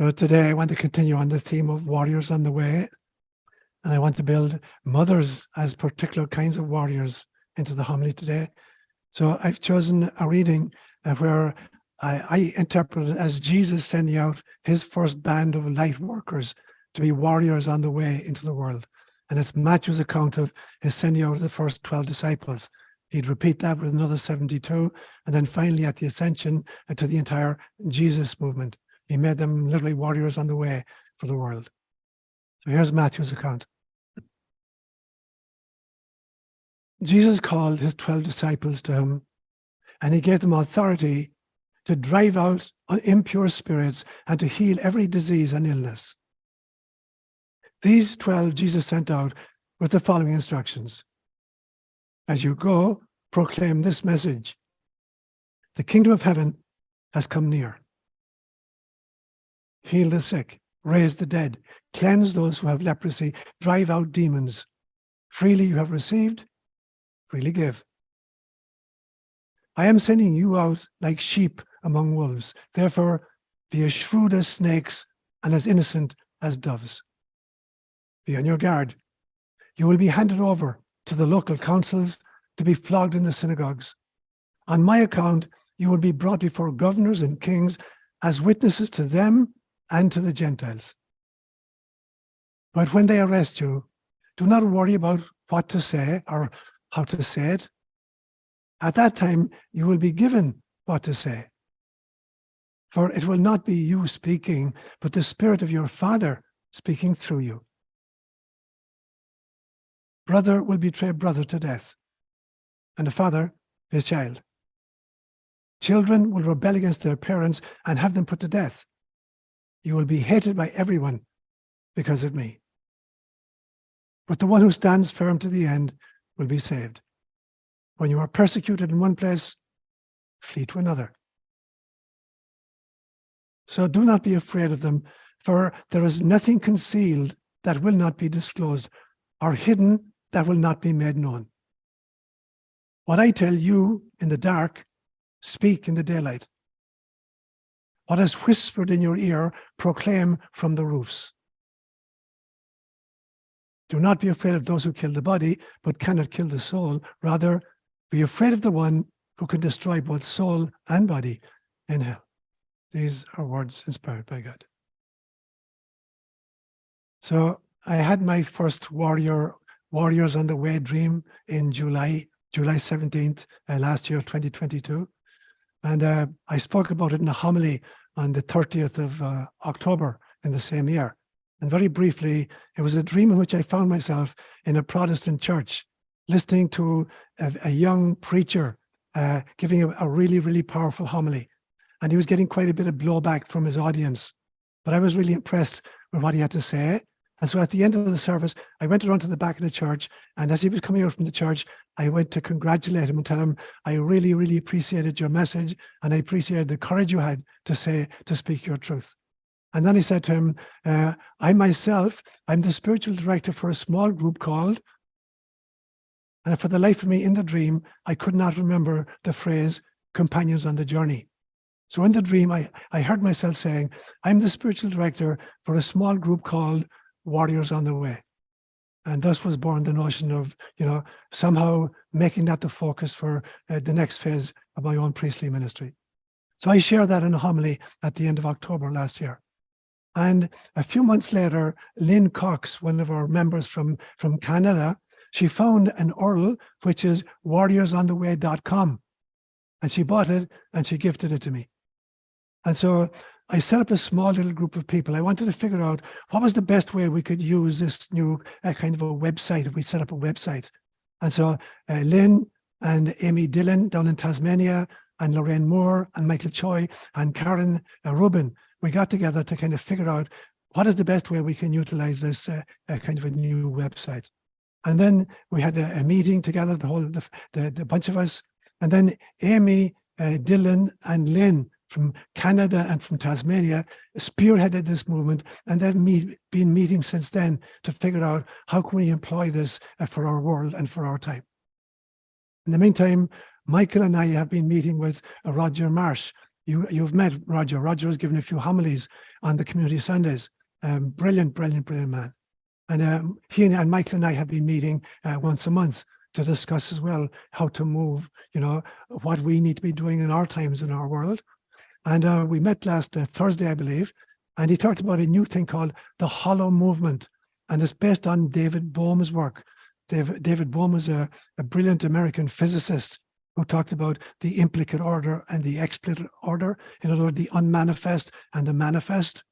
So today I want to continue on the theme of warriors on the way, and I want to build mothers as particular kinds of warriors into the homily today. So I've chosen a reading where I interpret it as Jesus sending out his first band of light workers to be warriors on the way into the world. And it's Matthew's account of his sending out the first 12 disciples. He'd repeat that with another 72. And then finally at the ascension to the entire Jesus movement, he made them literally warriors on the way for the world. So here's Matthew's account. Jesus called his 12 disciples to him, and he gave them authority to drive out impure spirits and to heal every disease and illness. These 12 Jesus sent out with the following instructions. As you go, proclaim this message. The kingdom of heaven has come near. Heal the sick, raise the dead, cleanse those who have leprosy, drive out demons. Freely you have received, freely give. I am sending you out like sheep among wolves. Therefore, be as shrewd as snakes and as innocent as doves. Be on your guard. You will be handed over to the local councils to be flogged in the synagogues. On my account, you will be brought before governors and kings as witnesses to them and to the Gentiles. But when they arrest you, do not worry about what to say or how to say it. At that time, you will be given what to say. For it will not be you speaking, but the Spirit of your Father speaking through you. Brother will betray brother to death, and a father his child. Children will rebel against their parents and have them put to death. You will be hated by everyone because of me. But the one who stands firm to the end will be saved. When you are persecuted in one place, flee to another. So do not be afraid of them, for there is nothing concealed that will not be disclosed, or hidden that will not be made known. What I tell you in the dark, speak in the daylight. What is whispered in your ear, proclaim from the roofs. Do not be afraid of those who kill the body, but cannot kill the soul. Rather, be afraid of the one who can destroy both soul and body in hell. These are words inspired by God. So I had my first Warriors on the Way dream in July 17th, last year, 2022. And I spoke about it in a homily on the 30th of October in the same year. And very briefly, it was a dream in which I found myself in a Protestant church, listening to a young preacher giving a really, really powerful homily. And he was getting quite a bit of blowback from his audience. But I was really impressed with what he had to say. And so at the end of the service, I went around to the back of the church. And as he was coming out from the church, I went to congratulate him and tell him, I really, really appreciated your message. And I appreciated the courage you had to speak your truth. And then he said to him, I'm the spiritual director for a small group called, and for the life of me in the dream, I could not remember the phrase companions on the journey. So in the dream, I heard myself saying, I'm the spiritual director for a small group called Warriors on the Way. And thus was born the notion of, somehow making that the focus for the next phase of my own priestly ministry. So I shared that in a homily at the end of October last year. And a few months later, Lynn Cox, one of our members from Canada, she found an URL, which is warriorsontheway.com. And she bought it and she gifted it to me. And so I set up a small little group of people. I wanted to figure out what was the best way we could use this new kind of a website if we set up a website. And so Lynn and Amy Dillon down in Tasmania, and Lorraine Moore and Michael Choi and Karen Rubin, we got together to kind of figure out what is the best way we can utilize this kind of a new website. And then we had a meeting together, the bunch of us. And then Amy, Dillon and Lynn from Canada and from Tasmania spearheaded this movement, and they've been meeting since then to figure out how can we employ this for our world and for our time. In the meantime, Michael and I have been meeting with Roger Marsh. You've met Roger. Roger has given a few homilies on the community Sundays. Brilliant man. And he and Michael and I have been meeting once a month to discuss as well how to move, what we need to be doing in our times in our world. And we met last Thursday, I believe, and he talked about a new thing called the hollow movement. And it's based on David Bohm's work. David Bohm is a brilliant American physicist who talked about the implicate order and the explicit order, in other words, the unmanifest and the manifest.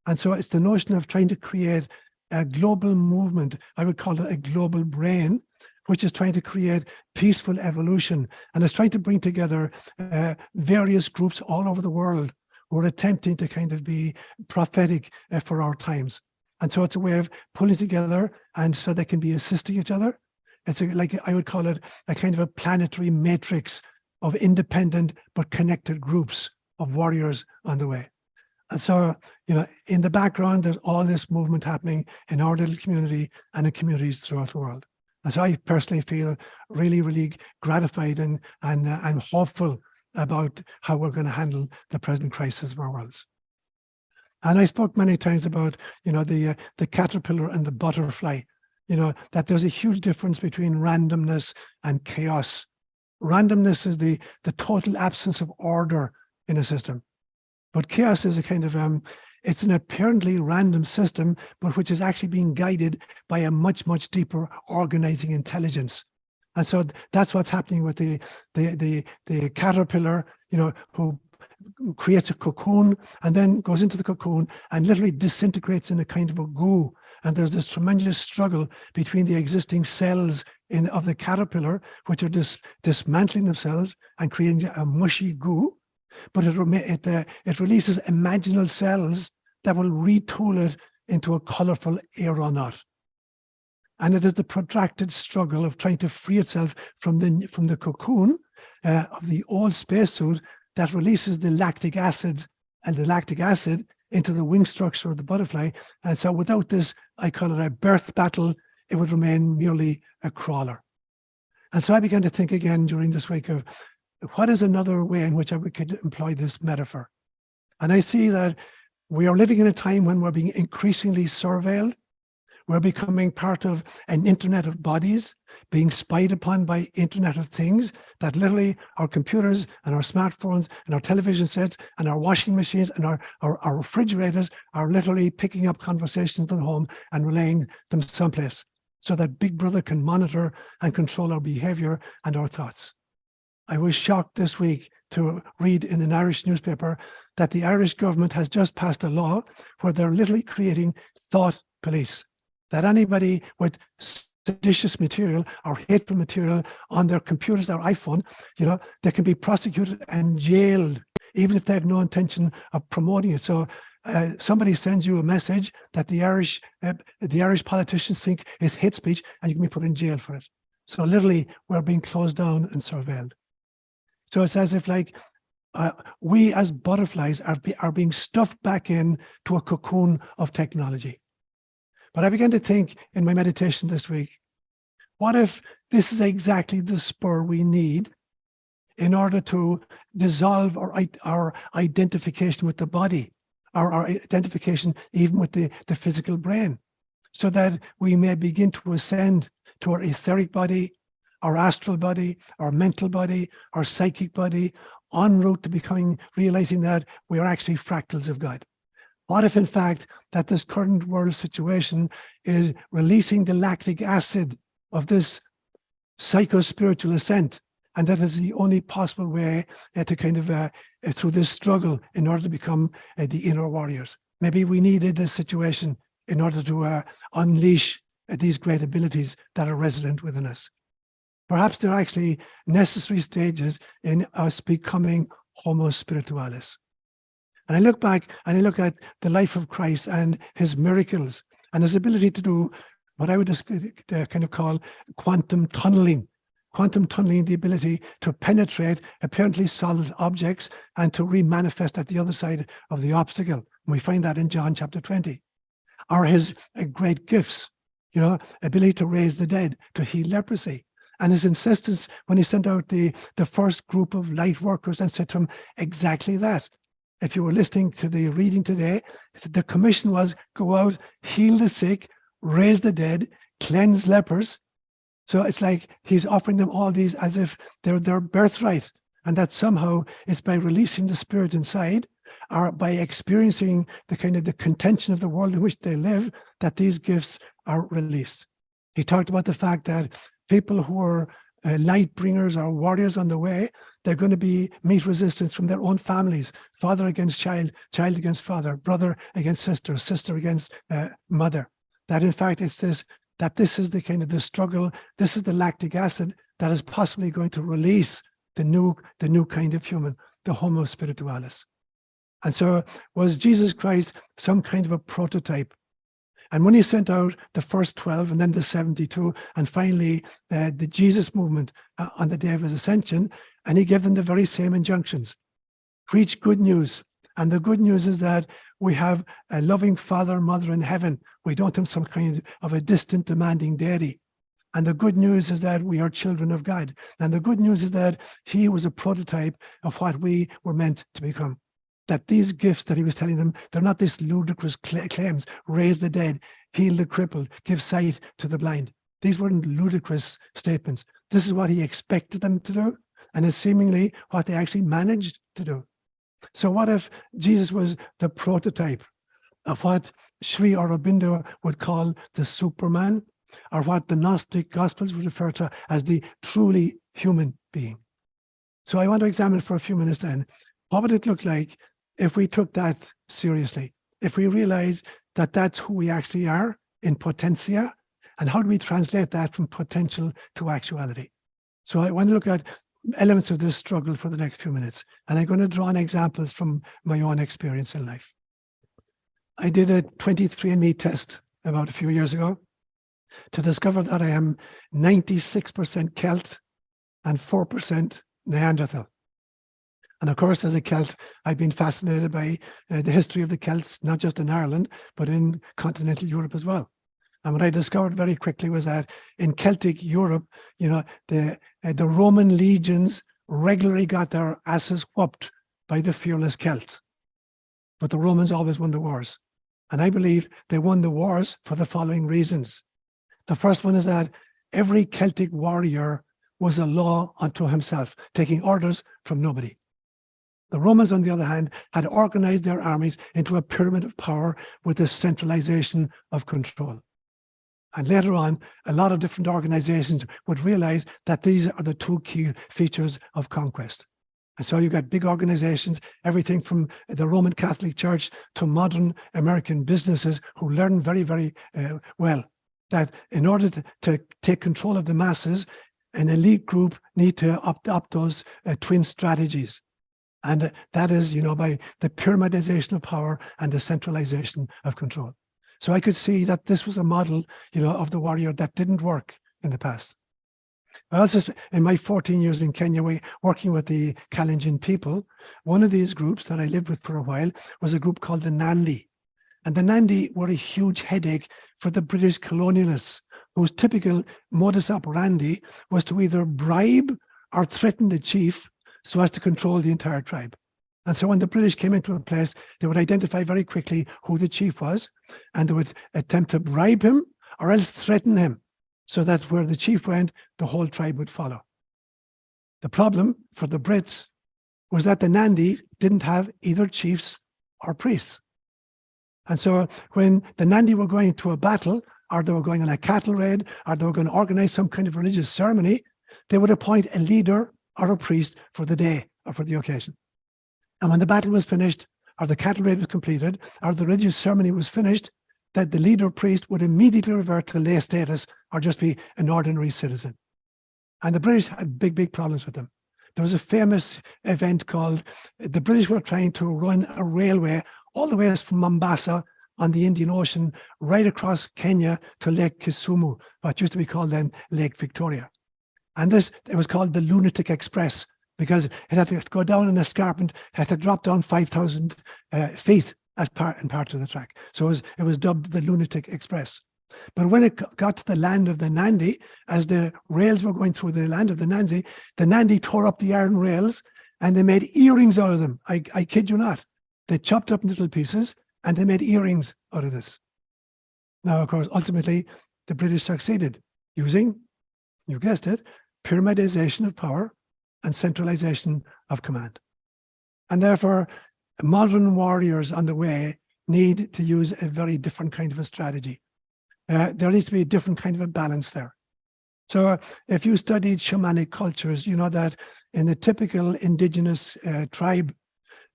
And so it's the notion of trying to create a global movement. I would call it a global brain, which is trying to create peaceful evolution. And it's trying to bring together various groups all over the world who are attempting to kind of be prophetic for our times. And so it's a way of pulling together, and so they can be assisting each other. It's like, I would call it a kind of a planetary matrix of independent but connected groups of warriors on the way. And so, in the background, there's all this movement happening in our little community and in communities throughout the world. And so I personally feel really, really gratified and hopeful about how we're going to handle the present crisis of our worlds. And I spoke many times about, the caterpillar and the butterfly, that there's a huge difference between randomness and chaos. Randomness is the total absence of order in a system. But chaos is a kind of, it's an apparently random system, but which is actually being guided by a much, much deeper organizing intelligence. And so that's what's happening with the caterpillar, who creates a cocoon and then goes into the cocoon and literally disintegrates in a kind of a goo. And there's this tremendous struggle between the existing cells of the caterpillar, which are dismantling themselves and creating a mushy goo. But it releases imaginal cells that will retool it into a colorful aeronaut. And it is the protracted struggle of trying to free itself from the cocoon of the old spacesuit that releases the lactic acid into the wing structure of the butterfly. And so without this, I call it a birth battle, it would remain merely a crawler. And so I began to think again during this week of what is another way in which we could employ this metaphor. And I see that we are living in a time when we're being increasingly surveilled. We're becoming part of an internet of bodies, being spied upon by internet of things, that literally our computers and our smartphones and our television sets and our washing machines and our refrigerators are literally picking up conversations at home and relaying them someplace so that Big Brother can monitor and control our behavior and our thoughts. I was shocked this week to read in an Irish newspaper that the Irish government has just passed a law where they're literally creating thought police. That anybody with seditious material or hateful material on their computers, their iPhone, they can be prosecuted and jailed, even if they have no intention of promoting it. So somebody sends you a message that the Irish politicians think is hate speech, and you can be put in jail for it. So literally, we're being closed down and surveilled. So it's as if we as butterflies are being stuffed back in to a cocoon of technology. But I began to think in my meditation this week, what if this is exactly the spur we need in order to dissolve our identification with the body, our identification even with the physical brain, so that we may begin to ascend to our etheric body, our astral body, our mental body, our psychic body, en route to realizing that we are actually fractals of God. What if, in fact, that this current world situation is releasing the lactic acid of this psycho-spiritual ascent, and that is the only possible way to kind of, through this struggle, in order to become the inner warriors? Maybe we needed this situation in order to unleash these great abilities that are resident within us. Perhaps they're actually necessary stages in us becoming homo spiritualis. And I look back and I look at the life of Christ and his miracles and his ability to do what I would just kind of call quantum tunneling. Quantum tunneling, the ability to penetrate apparently solid objects and to remanifest at the other side of the obstacle. And we find that in John chapter 20. Or his great gifts, ability to raise the dead, to heal leprosy, And his insistence when he sent out the first group of light workers and said to them exactly that. If you were listening to the reading today, the commission was go out, heal the sick, raise the dead, cleanse lepers. So it's like he's offering them all these as if they're their birthright, and that somehow it's by releasing the spirit inside or by experiencing the kind of the contention of the world in which they live that these gifts are released. He talked about the fact that people who are light bringers or warriors on the way, they're going to meet resistance from their own families, father against child, child against father, brother against sister, sister against mother. That in fact it's this is the kind of the struggle, this is the lactic acid that is possibly going to release the new kind of human, the Homo spiritualis. And so was Jesus Christ some kind of a prototype? And when he sent out the first 12 and then the 72 and finally the Jesus movement on the day of his ascension, and he gave them the very same injunctions. Preach good news. And the good news is that we have a loving father, mother in heaven. We don't have some kind of a distant, demanding deity. And the good news is that we are children of God. And the good news is that he was a prototype of what we were meant to become. That these gifts that he was telling them, they're not this ludicrous claims, raise the dead, heal the crippled, give sight to the blind. These weren't ludicrous statements. This is what he expected them to do, and it's seemingly what they actually managed to do. So what if Jesus was the prototype of what Sri Aurobindo would call the Superman, or what the Gnostic Gospels would refer to as the truly human being? So I want to examine for a few minutes then, what would it look like if we took that seriously, if we realize that that's who we actually are in potentia, and how do we translate that from potential to actuality? So I want to look at elements of this struggle for the next few minutes, and I'm going to draw on examples from my own experience in life. I did a 23andMe test about a few years ago to discover that I am 96% Celt and 4% Neanderthal. And of course, as a Celt, I've been fascinated by the history of the Celts, not just in Ireland, but in continental Europe as well. And what I discovered very quickly was that in Celtic Europe, you know, the Roman legions regularly got their asses whooped by the fearless Celts. But the Romans always won the wars. And I believe they won the wars for the following reasons. The first one is that every Celtic warrior was a law unto himself, taking orders from nobody. The Romans, on the other hand, had organized their armies into a pyramid of power with a centralization of control. And later on, a lot of different organizations would realize that these are the two key features of conquest. And so you got big organizations, everything from the Roman Catholic Church to modern American businesses who learn very, very well that in order to take control of the masses, an elite group need to opt those twin strategies. And that is, you know, by the pyramidization of power and the centralization of control. So I could see that this was a model, you know, of the warrior that didn't work in the past. I also, in my 14 years in Kenya, working with the Kalenjin people, one of these groups that I lived with for a while was a group called the Nandi. And the Nandi were a huge headache for the British colonialists, whose typical modus operandi was to either bribe or threaten the chief so as to control the entire tribe. And so when the British came into a place, they would identify very quickly who the chief was, and they would attempt to bribe him or else threaten him, so that where the chief went, the whole tribe would follow. The problem for the Brits was that the Nandi didn't have either chiefs or priests. And so when the Nandi were going to a battle, or they were going on a cattle raid, or they were going to organize some kind of religious ceremony, they would appoint a leader or a priest for the day or for the occasion. And when the battle was finished, or the cattle raid was completed, or the religious ceremony was finished, that the leader priest would immediately revert to lay status or just be an ordinary citizen. And the British had big, big problems with them. There was a famous event called, the British were trying to run a railway all the way from Mombasa on the Indian Ocean, right across Kenya to Lake Kisumu, what used to be called then Lake Victoria. And it was called the Lunatic Express, because it had to go down an escarpment, had to drop down 5,000 feet as part of the track. So it was dubbed the Lunatic Express. But when it got to the land of the Nandi, as the rails were going through the land of the Nandi tore up the iron rails and they made earrings out of them. I kid you not. They chopped up little pieces and they made earrings out of this. Now, of course, ultimately, the British succeeded using, you guessed it, pyramidization of power and centralization of command. And therefore, modern warriors on the way need to use a very different kind of a strategy. There needs to be a different kind of a balance there. So if you studied shamanic cultures, you know that in the typical indigenous tribe,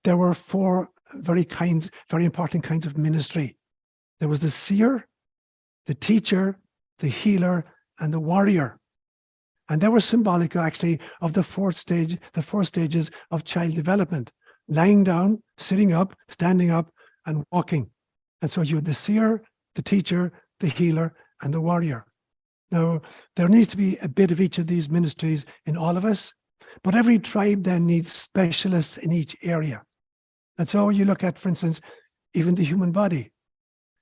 there were four very important kinds of ministry. There was the seer, the teacher, the healer, and the warrior. And they were symbolic, actually, of the four stages of child development: lying down, sitting up, standing up, and walking. And so you had the seer, the teacher, the healer, and the warrior. Now, there needs to be a bit of each of these ministries in all of us, but every tribe then needs specialists in each area. And so you look at, for instance, even the human body.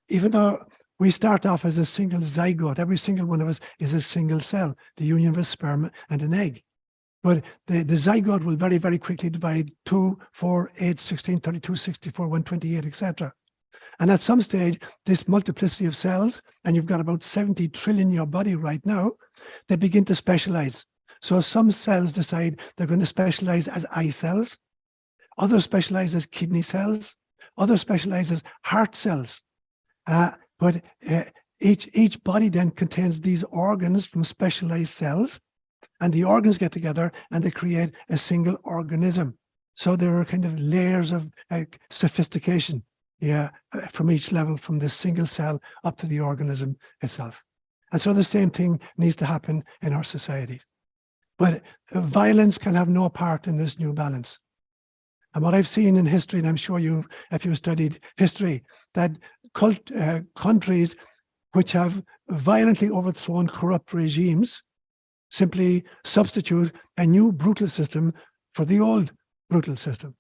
Even though we start off as a single zygote, every single one of us is a single cell, the union of a sperm and an egg. But the zygote will very, very quickly divide 2, 4, 8, 16, 32, 64, 128, etc. And at some stage, this multiplicity of cells, and you've got about 70 trillion in your body right now, they begin to specialize. So some cells decide they're going to specialize as eye cells, others specialize as kidney cells, others specialize as heart cells. But each body then contains these organs from specialized cells, and the organs get together and they create a single organism. So there are kind of layers of sophistication, from each level, from this single cell up to the organism itself. And so the same thing needs to happen in our societies. But violence can have no part in this new balance. And what I've seen in history, and I'm sure if you've studied history, that countries which have violently overthrown corrupt regimes simply substitute a new brutal system for the old brutal system.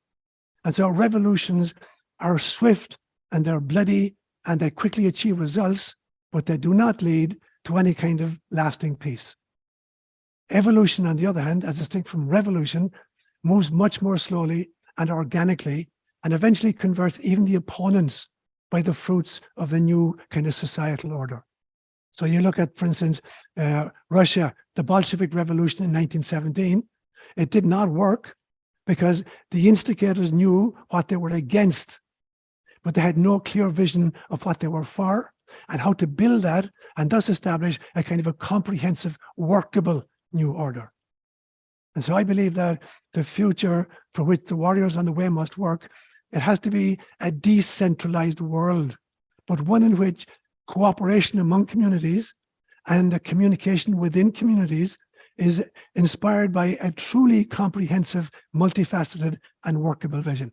And so revolutions are swift and they're bloody and they quickly achieve results, but they do not lead to any kind of lasting peace. Evolution, on the other hand, as distinct from revolution, moves much more slowly and organically, and eventually converts even the opponents by the fruits of the new kind of societal order. So you look at, for instance, Russia, the Bolshevik Revolution in 1917, it did not work because the instigators knew what they were against, but they had no clear vision of what they were for and how to build that and thus establish a kind of a comprehensive, workable new order. And so I believe that the future for which the warriors on the way must work, it has to be a decentralized world, but one in which cooperation among communities and a communication within communities is inspired by a truly comprehensive, multifaceted, and workable vision.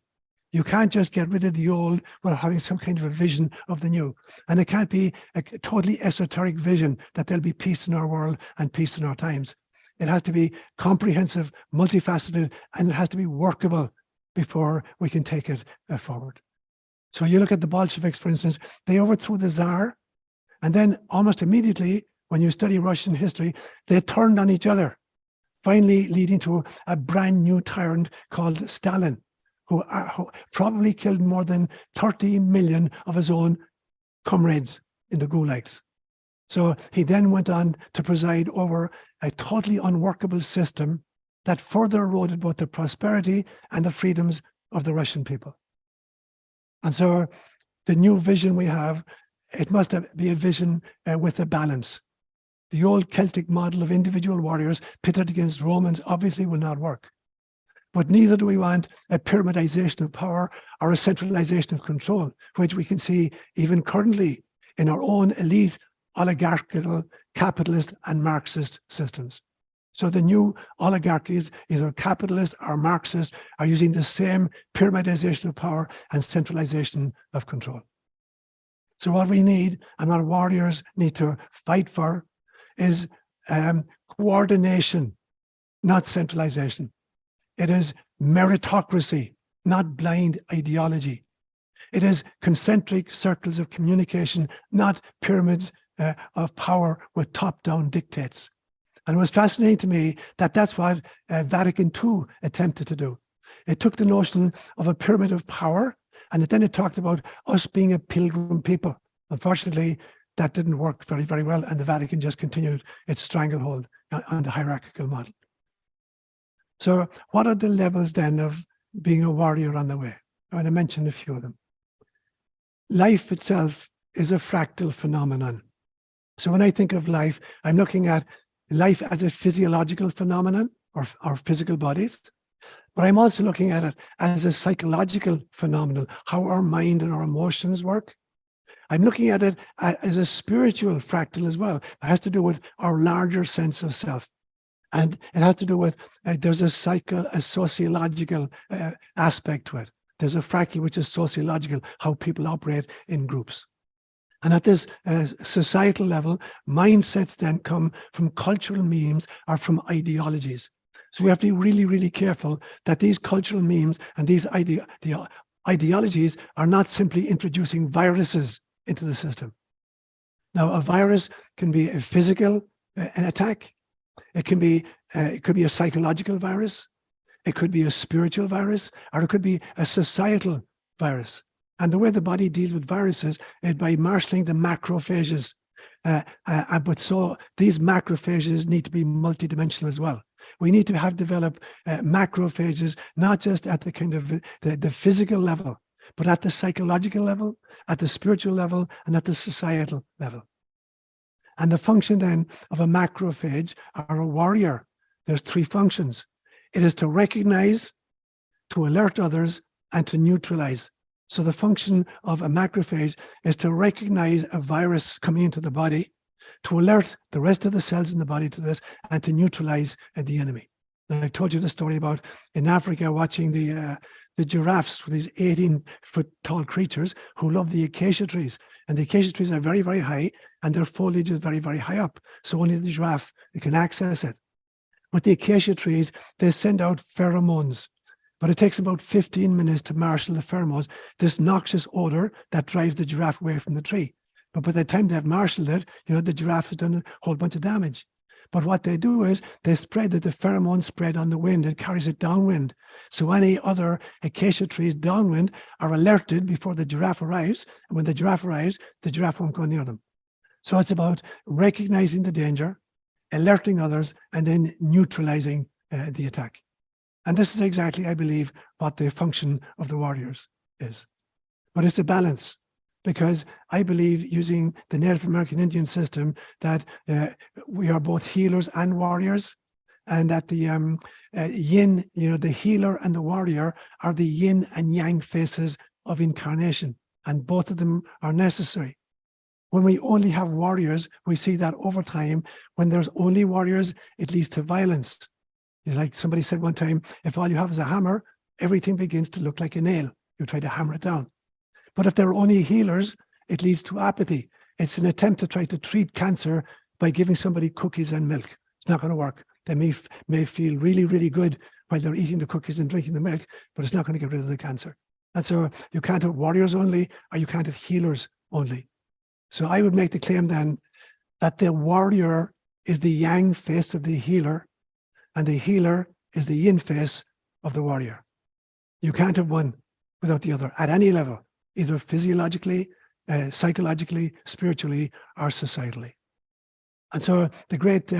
You can't just get rid of the old without having some kind of a vision of the new. And it can't be a totally esoteric vision that there'll be peace in our world and peace in our times. It has to be comprehensive, multifaceted, and it has to be workable before we can take it forward. So you look at the Bolsheviks, for instance, they overthrew the Tsar, and then almost immediately, when you study Russian history, they turned on each other, finally leading to a brand new tyrant called Stalin, who probably killed more than 30 million of his own comrades in the gulags. So he then went on to preside over a totally unworkable system that further eroded both the prosperity and the freedoms of the Russian people. And so the new vision we have, it must be a vision with a balance. The old Celtic model of individual warriors pitted against Romans obviously will not work. But neither do we want a pyramidization of power or a centralization of control, which we can see even currently in our own elite oligarchical, capitalist, and Marxist systems. So the new oligarchies, either capitalist or Marxist, are using the same pyramidization of power and centralization of control. So what we need, and what warriors need to fight for, is coordination, not centralization. It is meritocracy, not blind ideology. It is concentric circles of communication, not pyramids of power with top-down dictates. And it was fascinating to me that that's what Vatican II attempted to do. It took the notion of a pyramid of power, and then it talked about us being a pilgrim people. Unfortunately, that didn't work very, very well, and the Vatican just continued its stranglehold on the hierarchical model. So what are the levels then of being a warrior on the way? I want to mention a few of them. Life itself is a fractal phenomenon. So when I think of life, I'm looking at life as a physiological phenomenon, or physical bodies, but I'm also looking at it as a psychological phenomenon, how our mind and our emotions work. I'm looking at it as a spiritual fractal as well. It has to do with our larger sense of self. And it has to do with, there's a sociological aspect to it. There's a fractal which is sociological, how people operate in groups. And at this societal level, mindsets then come from cultural memes or from ideologies. So we have to be really, really careful that these cultural memes and these ideologies are not simply introducing viruses into the system. Now, a virus can be a physical an attack. It could be a psychological virus. It could be a spiritual virus, or it could be a societal virus. And the way the body deals with viruses is by marshalling the macrophages. But so these macrophages need to be multidimensional as well. We need to have developed macrophages, not just at the kind of the physical level, but at the psychological level, at the spiritual level, and at the societal level. And the function then of a macrophage or a warrior, there's three functions. It is to recognize, to alert others, and to neutralize. So the function of a macrophage is to recognize a virus coming into the body, to alert the rest of the cells in the body to this, and to neutralize the enemy. And I told you the story about in Africa watching the giraffes, these 18-foot tall creatures who love the acacia trees. And the acacia trees are very, very high, and their foliage is very, very high up. So only the giraffe can access it. With the acacia trees, they send out pheromones. But it takes about 15 minutes to marshal the pheromones, this noxious odor that drives the giraffe away from the tree. But by the time they've marshaled it, the giraffe has done a whole bunch of damage. But what they do is they spread it, the pheromones spread on the wind, it carries it downwind. So any other acacia trees downwind are alerted before the giraffe arrives. And when the giraffe arrives, the giraffe won't go near them. So it's about recognizing the danger, alerting others, and then neutralizing the attack. And this is exactly, I believe, what the function of the warriors is. But it's a balance, because I believe, using the Native American Indian system, that we are both healers and warriors, and that the yin, the healer and the warrior are the yin and yang faces of incarnation, and both of them are necessary. When we only have warriors, we see that over time, when there's only warriors, it leads to violence. Like somebody said one time, if all you have is a hammer, everything begins to look like a nail. You try to hammer it down. But if there are only healers, it leads to apathy. It's an attempt to try to treat cancer by giving somebody cookies and milk. It's not going to work. They may feel really, really good while they're eating the cookies and drinking the milk, but it's not going to get rid of the cancer. And so you can't have warriors only, or you can't have healers only. So I would make the claim then that the warrior is the yang face of the healer, and the healer is the yin face of the warrior. You can't have one without the other at any level, either physiologically, psychologically, spiritually, or societally. And so the great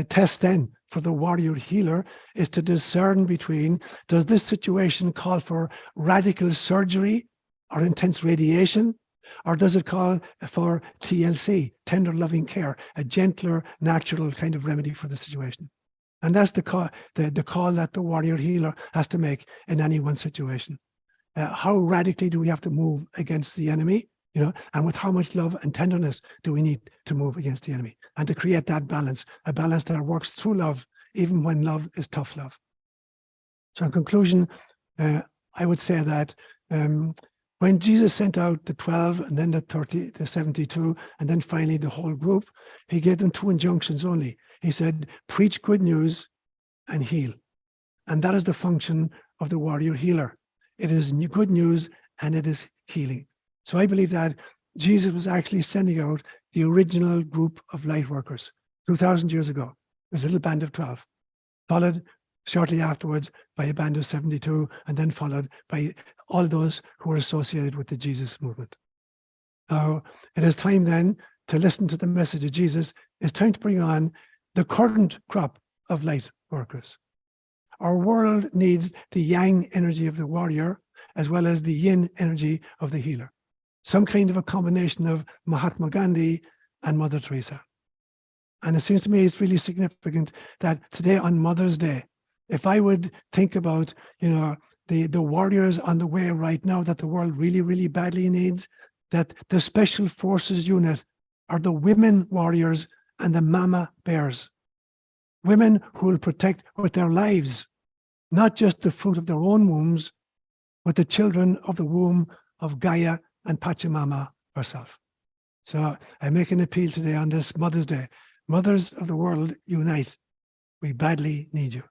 test then for the warrior healer is to discern between, does this situation call for radical surgery or intense radiation, or does it call for TLC, tender loving care, a gentler, natural kind of remedy for the situation? And that's the call that the warrior healer has to make in any one situation. How radically do we have to move against the enemy, and with how much love and tenderness do we need to move against the enemy, and to create that balance, a balance that works through love, even when love is tough love. So in conclusion, I would say that when Jesus sent out the 12 and then the 72, and then finally the whole group, he gave them two injunctions only. He said, preach good news and heal. And that is the function of the warrior healer. It is good news and it is healing. So I believe that Jesus was actually sending out the original group of light workers 2,000 years ago. There's a little band of 12, followed shortly afterwards by a band of 72, and then followed by all those who were associated with the Jesus movement. Now, it is time then to listen to the message of Jesus. It's time to bring on the current crop of light workers. Our world needs the yang energy of the warrior, as well as the yin energy of the healer. Some kind of a combination of Mahatma Gandhi and Mother Teresa. And it seems to me it's really significant that today on Mother's Day, if I would think about, the warriors on the way right now that the world really, really badly needs, that the Special Forces unit are the women warriors and the mama bears. Women who will protect with their lives, not just the fruit of their own wombs, but the children of the womb of Gaia and Pachamama herself. So I make an appeal today on this Mother's Day. Mothers of the world, unite. We badly need you.